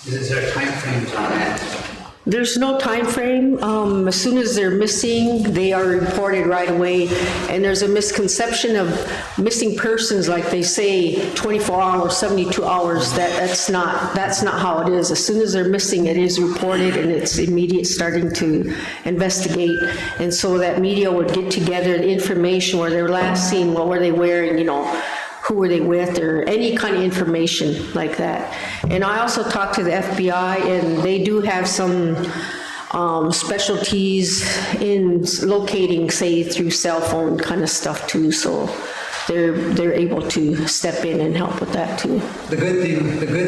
Is there time frames on that? There's no time frame. As soon as they're missing, they are reported right away. And there's a misconception of missing persons, like they say 24 hours, 72 hours. That's not how it is. As soon as they're missing, it is reported and it's immediate starting to investigate. And so that media would get together the information where they're last seen, what were they wearing, who were they with, or any kind of information like that. And I also talked to the FBI, and they do have some specialties in locating, say, through cell phone kind of stuff too, so they're able to step in and help with that too. The good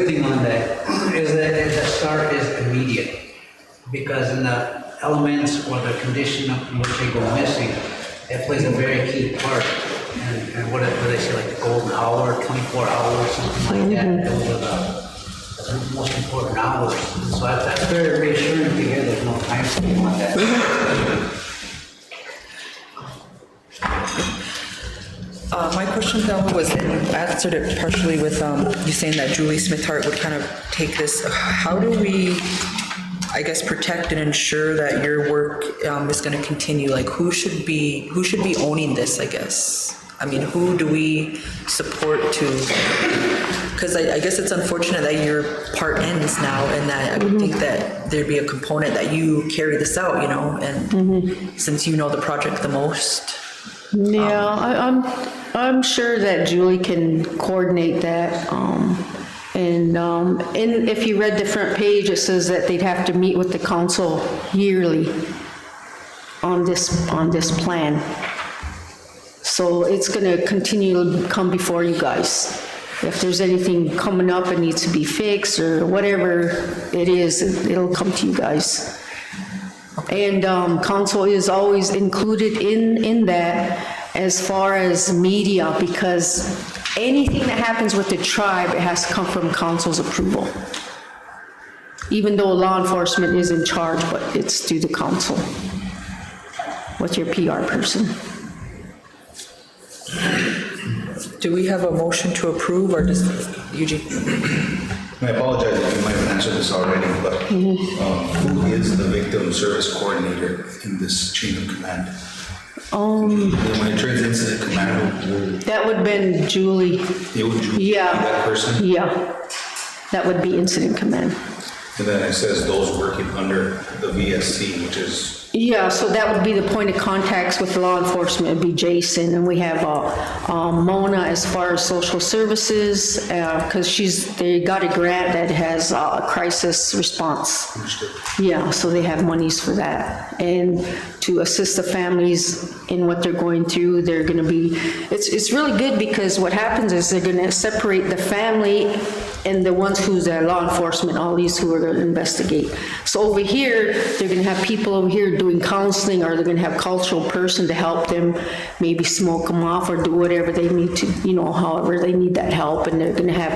thing on that is that the start is immediate, because in the elements or the condition in which they go missing, it plays a very key part. And what do they say, like the golden hour, 24 hours, something like that. Those are the most important hours. So that's very reassuring to hear there's no time frame on that. My question, though, was answered it partially with you saying that Julie Smith-Hart would kind of take this. How do we, I guess, protect and ensure that your work is going to continue? Like, who should be owning this, I guess? I mean, who do we support to? Because I guess it's unfortunate that your part ends now, and that I would think that there'd be a component that you carry this out, and since you know the project the most. Yeah, I'm sure that Julie can coordinate that. And if you read the front page, it says that they'd have to meet with the council yearly on this plan. So it's going to continue to come before you guys. If there's anything coming up and needs to be fixed or whatever it is, it'll come to you guys. And council is always included in that as far as media, because anything that happens with the tribe, it has to come from council's approval. Even though law enforcement is in charge, but it's through the council with your PR person. Do we have a motion to approve, or does Eugene? I apologize if you might have answered this already, but who is the victim service coordinator in this chain of command? When it turns incident command, That would have been Julie. it would Julie be Yeah. that person? Yeah, that would be incident command. And then it says those working under the VSC, which is, Yeah, so that would be the point of contacts with law enforcement, would be Jason, and we have Mona as far as social services, because they got a grant that has crisis response. understood. Yeah, so they have monies for that. And to assist the families in what they're going through, they're gonna be, it's really good, because what happens is they're gonna separate the family and the ones who's law enforcement, all these who are gonna investigate. So over here, they're gonna have people over here doing counseling, or they're gonna have cultural person to help them, maybe smoke them off or do whatever they need to, however they need that help. And they're gonna have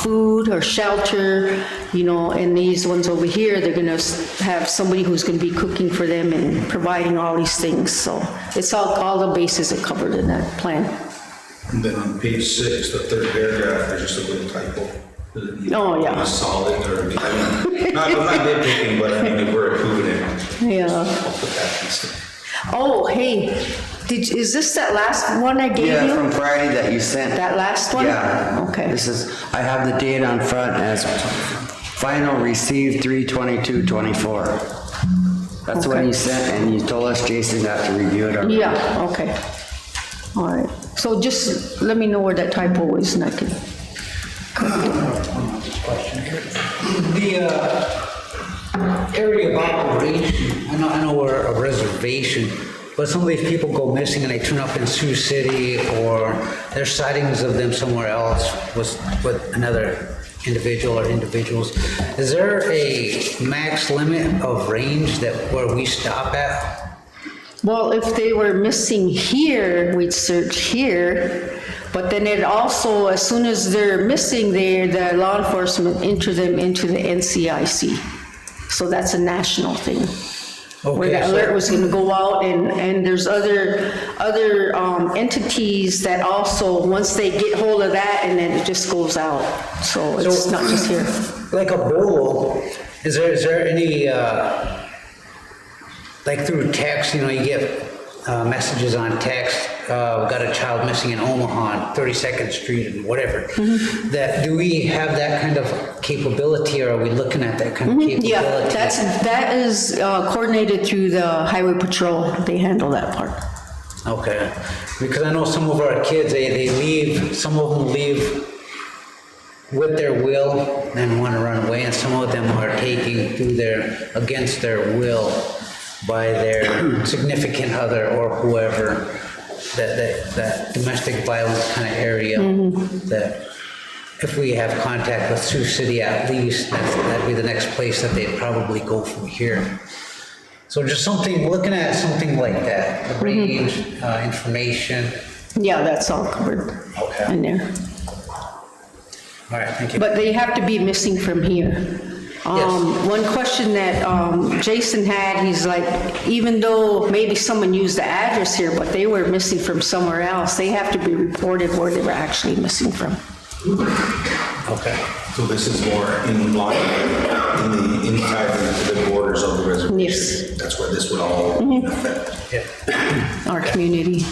food or shelter, and these ones over here, they're gonna have somebody who's gonna be cooking for them and providing all these things. So it's all the bases are covered in that plan. And then on page 6, the third paragraph, there's just a little typo. Oh, yeah. Solid, or, I'm not nitpicking, but if we're approving it. Yeah. I'll put that piece in. Oh, hey, is this that last one I gave you? Yeah, from Friday that you sent. That last one? Yeah. Okay. I have the date on front as final received 3/22/24. That's what Okay. you sent, and you told us Jason got to review it already. Yeah, okay. All right. So just let me know where that typo is and I can. Question here. The area of operation, I know we're a reservation, but some of these people go missing and they turn up in Sioux City, or there's sightings of them somewhere else with another individual or individuals. Is there a max limit of range where we stop at? Well, if they were missing here, we'd search here. But then it also, as soon as they're missing there, the law enforcement enter them into the NCIC. So that's a national thing. where Okay, the so- alert was gonna go out, and there's other entities that also, once they get hold of that, and then it just goes out. So it's not just here. Like a bolo, is there any, like through text, you get messages on text, got a child missing in Omaha on 32nd Street and whatever. That, do we have that kind of capability, or are we looking at that kind of capability? Yeah, that is coordinated through the Highway Patrol. They handle that part. Okay, because I know some of our kids, they leave, some of them leave with their will and want to run away, and some of them are taking against their will by their significant other or whoever, that domestic violence kind of area, that if we have contact with Sioux City at least, that'd be the next place that they'd probably go from here. So just looking at something like that, the range, information. Yeah, that's all covered Okay. in there. All right, thank you. But they have to be missing from here. One question that Jason had, he's like, even though maybe someone used the address here, but they were missing from somewhere else, they have to be reported where they were actually missing from. Okay. So this is more in line, inside the borders of the reservation? Yes. That's where this would all affect? Yeah. Our community.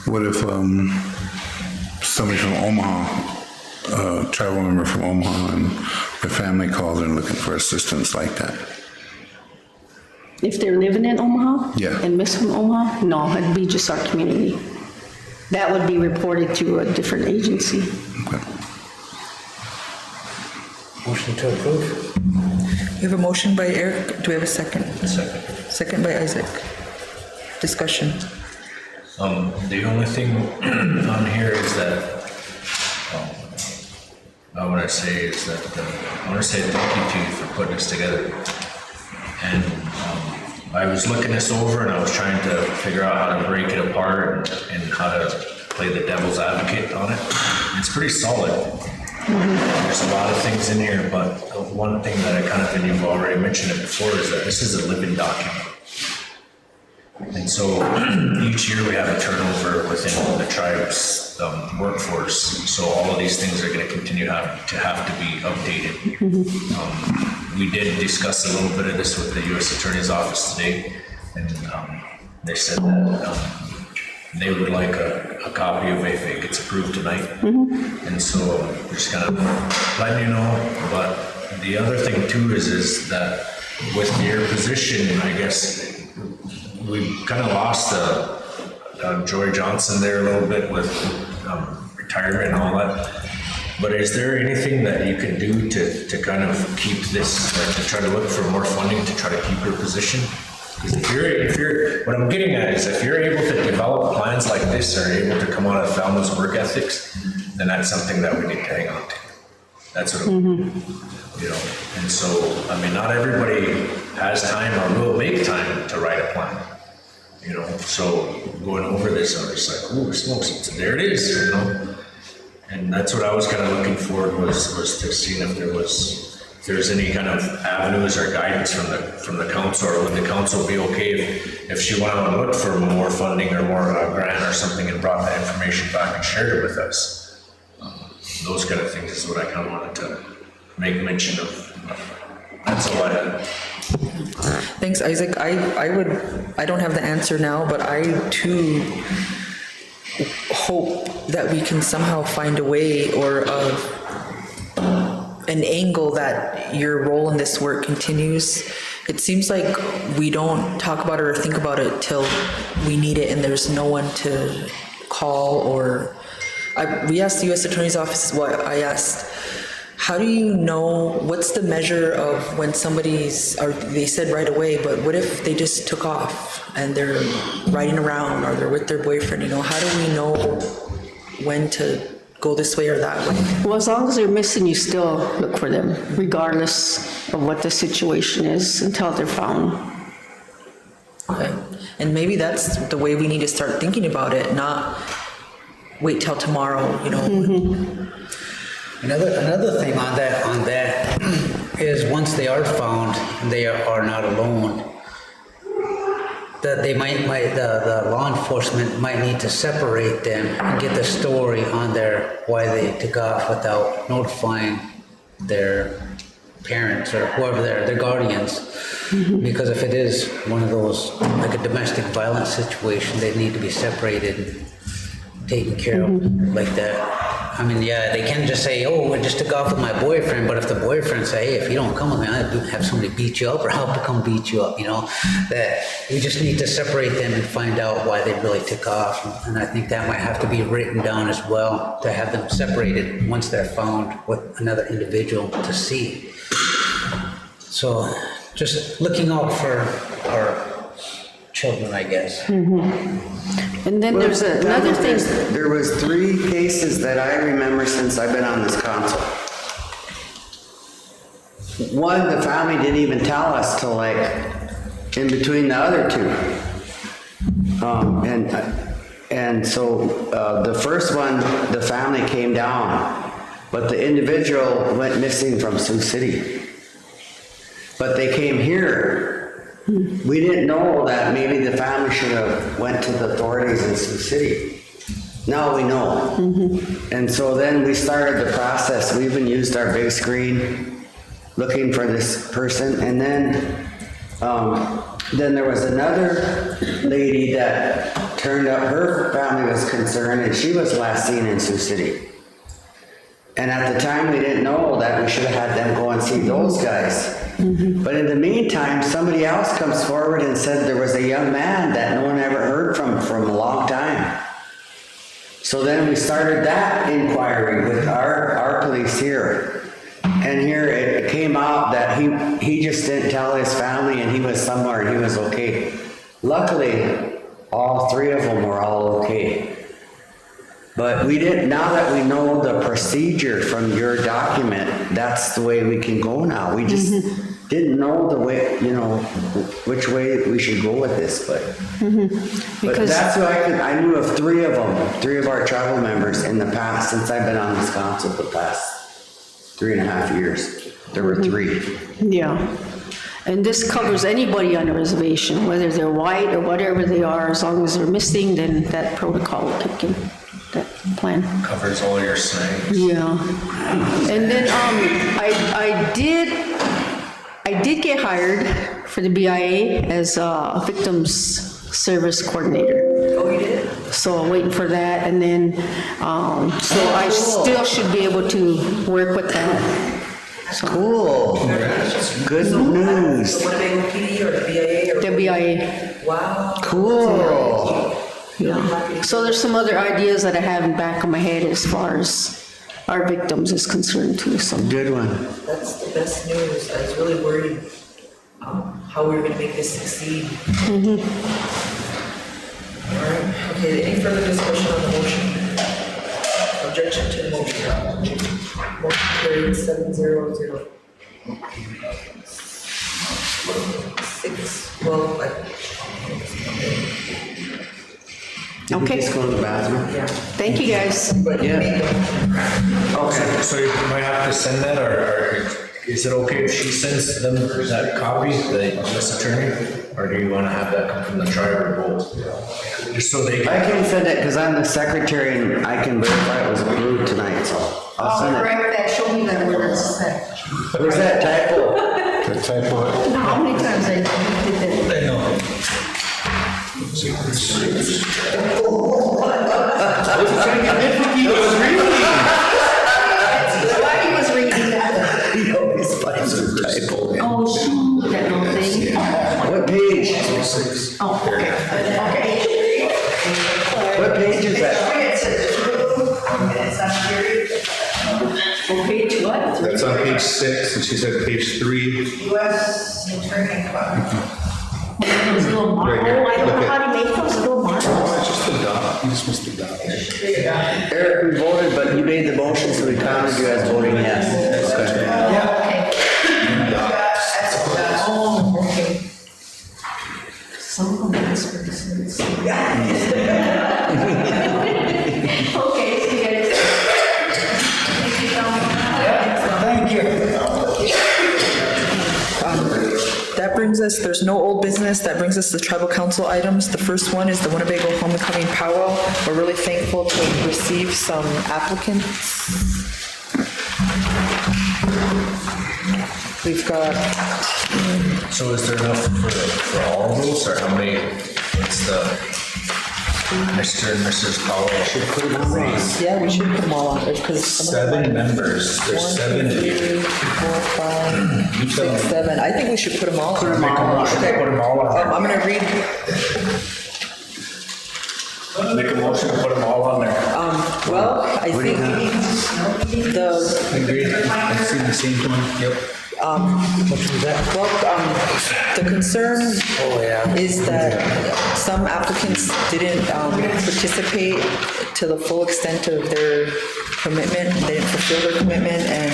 What if somebody from Omaha, a travel member from Omaha, and their family calls and looking for assistance like that? If they're living in Omaha? Yeah. And missing from Omaha? No, it'd be just our community. That would be reported to a different agency. Okay. Motion to approve? We have a motion by Eric. Do we have a second? Second. Second by Isaac. Discussion. The only thing on here is that, I want to say is that, I want to say thank you to you for putting this together. And I was looking this over and I was trying to figure out how to break it apart and how to play the devil's advocate on it. It's pretty solid. There's a lot of things in here, but one thing that I kind of, and you've already mentioned it before, is that this is a living document. And so each year we have a turnover within the tribe's workforce. So all of these things are going to continue to have to be updated. We did discuss a little bit of this with the U.S. Attorney's Office today, and they said that they would like a copy of if it gets approved tonight. And so just kind of letting you know. But the other thing too is that with your position, I guess we kind of lost Joy Johnson there a little bit with retirement and all that. But is there anything that you can do to kind of keep this, to try to look for more funding to try to keep your position? Because if you're, what I'm getting at is if you're able to develop plans like this, or able to come out of Falmouth's work ethics, then that's something that we need to hang on to. That's what and so, I mean, not everybody has time or will make time to write a plan. So going over this, I was just like, ooh, smokes, there it is, And that's what I was kind of looking for was to see if there's any kind of avenues or guidance from the council, or would the council be okay if she went out and looked for more funding or more grant or something and brought that information back and shared it with us. Those kind of things is what I kind of wanted to make mention of. That's all I had. Thanks, Isaac. I don't have the answer now, but I too hope that we can somehow find a way or an angle that your role in this work continues. It seems like we don't talk about it or think about it till we need it and there's no one to call. Or we asked the U.S. Attorney's Office what I asked. How do you know, what's the measure of when somebody's, or they said right away, but what if they just took off and they're riding around or they're with their boyfriend, how do we know when to go this way or that way? Well, as long as they're missing, you still look for them, regardless of what the situation is, until they're found. Okay. And maybe that's the way we need to start thinking about it, not wait till tomorrow, Another thing on that is once they are found, they are not alone, that they the law enforcement might need to separate them and get the story on why they took off without notifying their parents or whoever their guardians. Because if it is one of those, like a domestic violence situation, they need to be separated and taken care of like that. I mean, yeah, they can just say, oh, I just took off with my boyfriend, but if the boyfriend say, hey, if you don't come with me, I'll have somebody beat you up or help to come beat you up, that we just need to separate them and find out why they really took off. And I think that might have to be written down as well, to have them separated once they're found with another individual to see. So just looking out for our children, I guess. And then there's another thing. There was 3 cases that I remember since I've been on this council. One, the family didn't even tell us till like in between the other 2. And so the first one, the family came down, but the individual went missing from Sioux City. But they came here. We didn't know that maybe the family should have went to the authorities in Sioux City. Now we know. And so then we started the process. We even used our big screen looking for this person. And then there was another lady that turned up, her family was concerned, and she was last seen in Sioux City. And at the time, we didn't know that we should have had them go and see those guys. But in the meantime, somebody else comes forward and said there was a young man that no one ever heard from a long time. So then we started that inquiry with our police here. And here it came out that he just didn't tell his family, and he was somewhere and he was okay. Luckily, all 3 of them were all okay. But we didn't, now that we know the procedure from your document, that's the way we can go now. We just didn't know the way, which way we should go with this, but that's what I knew of 3 of them, 3 of our tribal members in the past, since I've been on this council the past 3.5 years. There were 3. Yeah. And this covers anybody on a reservation, whether they're white or whatever they are. As long as they're missing, then that protocol will kick in, that plan. Covers all your snags. Yeah. And then I did get hired for the BIA as a victims service coordinator. Oh, you did? So I'm waiting for that, and then, so I still should be able to work with that. Cool. Good news. The Winnebago PD or the BIA? The BIA. Wow. Cool. Yeah. So there's some other ideas that I have in the back of my head as far as our victims is concerned too, so. Good one. That's the best news. I was really worried how we were going to make this succeed. All right. Okay, any further discussion on the motion? Objection to the motion. Motion carried 7-0-0. 6, well, Okay. Just go to the bathroom. yeah. Thank you, guys. But Yeah. Okay, so you might have to send that, or is it okay if she sends them that copy, the U.S. attorney? Or do you want to have that come from the tribe or both? Just so they I can. can send it because I'm the secretary and I can verify it was approved tonight, so I'll send it. that, show me that word that's that. Where's that typo? The typo. How many times I did that? I know. He was reading that. He always finds a typo. Oh, shoot, that little thing. What page? Oh, okay. What page is that? Page what? That's on page 6, and she said page 3. U.S. Attorney Club. Those little marks. Right here. Oh, I don't know Look how to make those little marks. It's just the dot. You just missed the dot. Eric, we voted, but you made the motion, so we counted you as voting yes. Okay. Oh, okay. Some of them ask for this. Okay, so you guys. Thank you. there's no old business, that brings us to tribal council items. The first one is the Winnebago Homecoming Powwow. We're really thankful to receive some applicants. We've got, So is there enough for all of those, or how many, what's the, Mr. and Mrs. Powell? yeah, we should put them all on there, because. 7 members, there's 7 of you. 3, 4, 5, 6, 7. I think we should put them all on. Make a motion to put them all on. I'm gonna read, Make a motion to put them all on there. well, I think the, Agreed, I've seen the same one, yep. the concern is that some applicants didn't participate to the full extent of their commitment. They didn't fulfill their commitment, and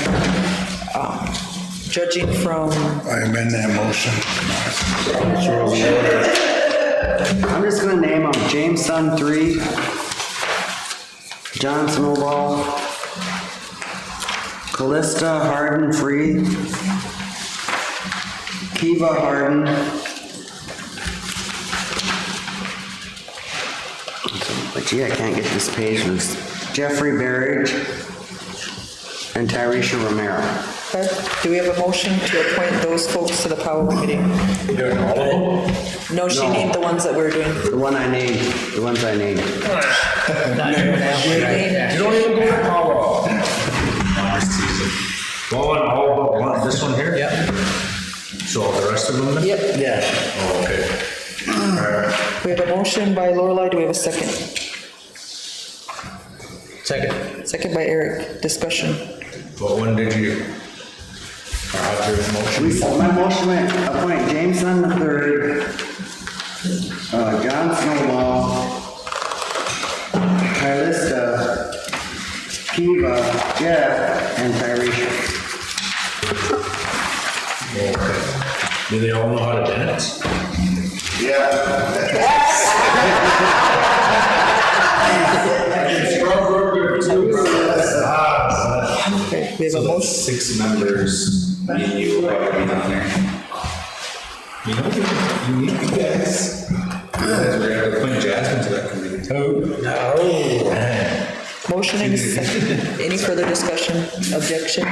judging from, I amend that motion. I'm just gonna name them, Jameson 3, John Snowball, Callista Harden Free, Kiva Harden, but gee, I can't get this page loose, Jeffrey Berridge, and Tyresha Romero. do we have a motion to appoint those folks to the Powwow Committee? Doing all of them? No, she named the ones that we're doing. The ones I named. You don't even go to Powell. Well, and all but one, this one here? Yep. So all the rest of them then? Yep. Yeah. Oh, okay. We have a motion by Lorelei, do we have a second? Second. Second by Eric, discussion. What one did you? Or have your motion? My motion went appoint Jameson the third, John Snowball, Callista, Kiva, Jeff, and Tyresha. Okay. Do they all know how to dance? Okay, we have a So motion. those 6 members, me and you will probably be on there. You know, you need you guys. We're gonna appoint Jasmine to that committee. Motion and a second. Any further discussion? Objection?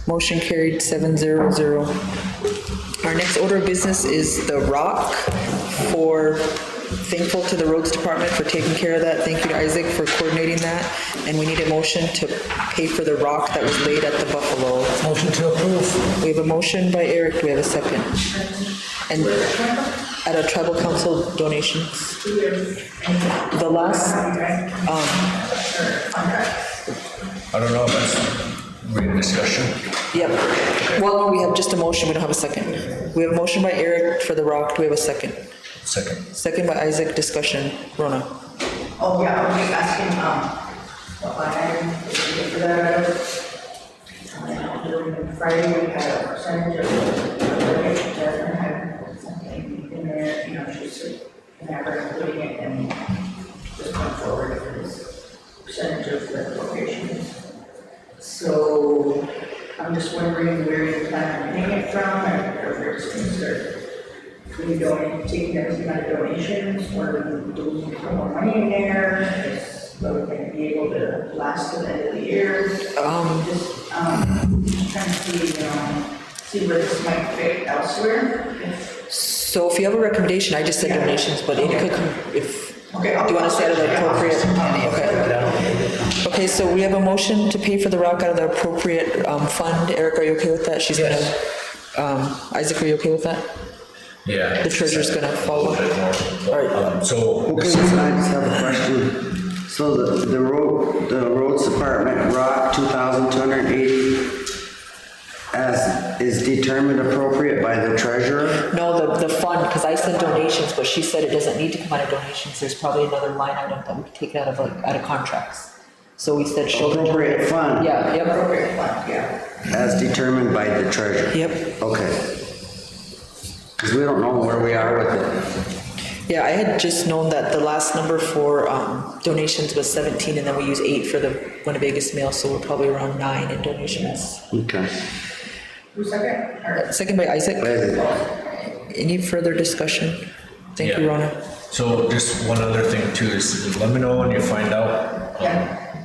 Motion carried 7-0-0. Our next order of business is the rock for, thankful to the roads department for taking care of that. Thank you to Isaac for coordinating that. And we need a motion to pay for the rock that was laid at the Buffalo. Motion to approve. We have a motion by Eric. Do we have a second? And at a tribal council donations. The last, I don't know, that's read discussion. yep. Well, no, we have just a motion. We don't have a second. We have a motion by Eric for the rock. Do we have a second? Second. Second by Isaac, discussion. Rona. Oh, yeah, I was just asking, what line item did you get for that? During Friday, we had a percentage of the Jasmine had something in there, you know, she's never including it and just went forward for this percentage of the locations. So I'm just wondering where you plan on paying it from, or we're just gonna start taking everything out of donations, or do we put more money in there? So we're gonna be able to last to the end of the year. Just trying to see where this might fit elsewhere. So if you have a recommendation, I just said donations, but it could come if, Okay, do you want to say out of the appropriate? Okay. Okay, so we have a motion to pay for the rock out of the appropriate fund. Eric, are you okay with that? She's gonna, Isaac, are you okay with that? Yeah. The treasurer's gonna follow. A little bit more. All right. So Okay, this so is, I just have a question. So the roads department rock 2,280 as is determined appropriate by the treasurer? No, the fund, because I said donations, but she said it doesn't need to come out of donations. There's probably another line item that we can take out of, like, out of contracts. So we said shoulder. Appropriate fund? Yeah, yep. Appropriate fund, yeah. As determined by the treasurer? Yep. Okay. Because we don't know where we are with it. Yeah, I had just known that the last number for donations was 17, and then we use 8 for the Winnebago mail, so we're probably around 9 in donations. Okay. Who's second? Or- Second by Isaac. Any further discussion? Thank you, Yeah. Rona. So just one other thing too is let me know when you find out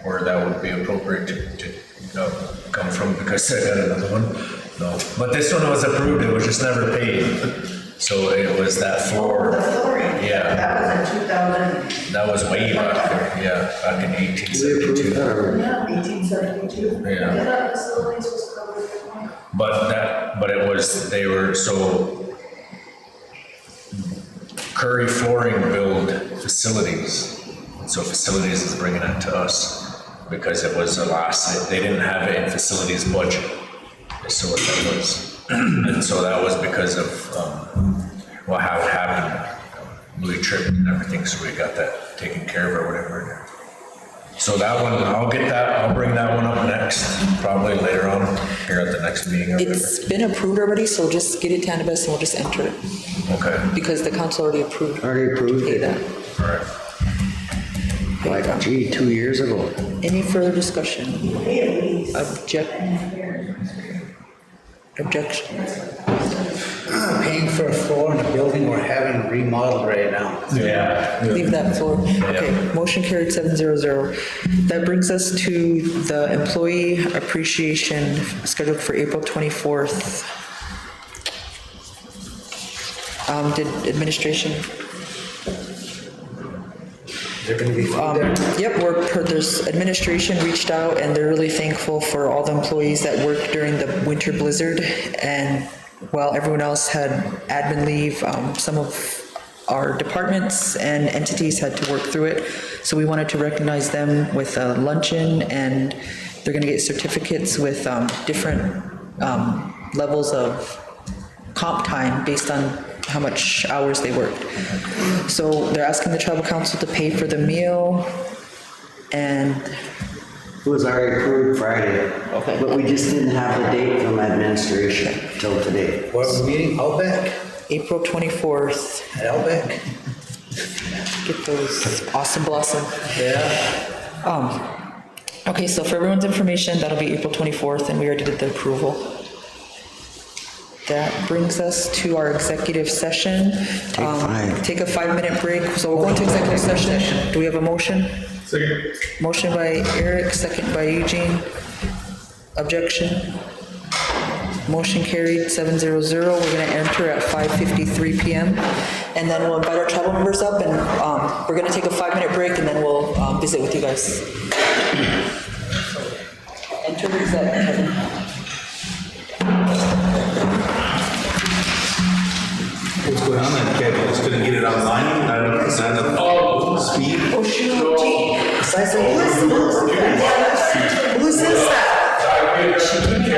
where that would be appropriate to come from, because I got another one. No, but this one was approved, it was just never paid. So it was that floor. The flooring. Yeah. That was in 2000. That was way back there, yeah, back in We approved 1872. that already. Yeah, 1872. Yeah. That facilities was covered in one. But it was, they were, so Curry Flooring build facilities. So facilities is bringing it to us because it was the last, they didn't have it in facilities budget. So what that was. And so that was because of, how it happened. Louis tripped and everything, so we got that taken care of or whatever. So that one, I'll bring that one up next, probably later on, here at the next meeting or whatever. It's been approved already, so just get it to Annabeth and we'll just enter it, Okay, because the council already approved. Already approved Pay it, that. all right. like, gee, 2 years ago. Any further discussion? Objection? Paying for a floor in a building we're having remodeled right now. Yeah. Leave that floor. Okay, motion carried 700. That brings us to the employee appreciation scheduled for April 24th. Did administration? Is there gonna be food there? Yep, there's administration reached out and they're really thankful for all the employees that worked during the winter blizzard. And while everyone else had admin leave, some of our departments and entities had to work through it. So we wanted to recognize them with a luncheon, and they're gonna get certificates with different levels of comp time based on how much hours they worked. So they're asking the tribal council to pay for the meal, and It was already approved Friday. Okay. But we just didn't have the date from administration till today. Where are we meeting? Outback? April 24th, At Outback? get those awesome blossom. Yeah. Okay, so for everyone's information, that'll be April 24th, and we already did the approval. That brings us to our executive session. Take a 5-minute break, so we're going to executive session. Do we have a motion? Second. Motion by Eric, second by Eugene. Objection? Motion carried 700. We're gonna enter at 5:53 PM. And then we'll invite our tribal members up, and we're gonna take a 5-minute break, and then we'll visit with you guys. Enter exec, Kevin. What's going on then, Kevin? Just couldn't get it online? I don't understand the speed. Oh, shoot, gee. So I said, who says that? It's leaving the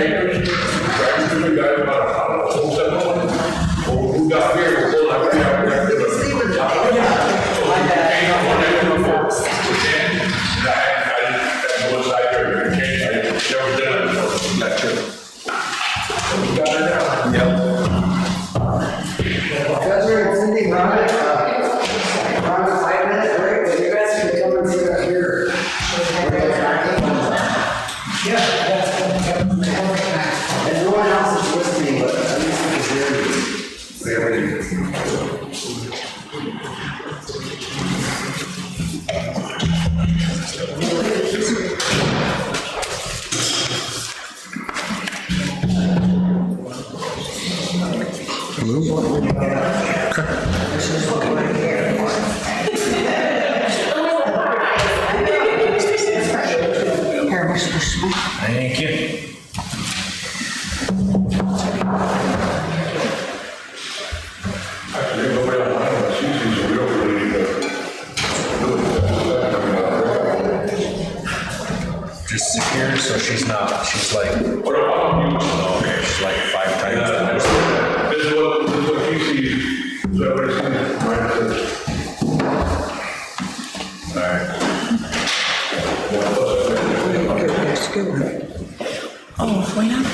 Because we're sending Ron a 5-minute break, but you guys can come and sit up here. And no one else is listening, but at least we can hear you. Thank you. Just secure, so she's like, okay, she's like 5 times the next one. This is what you see. So everybody's seen it, right? All right. Oh, why not?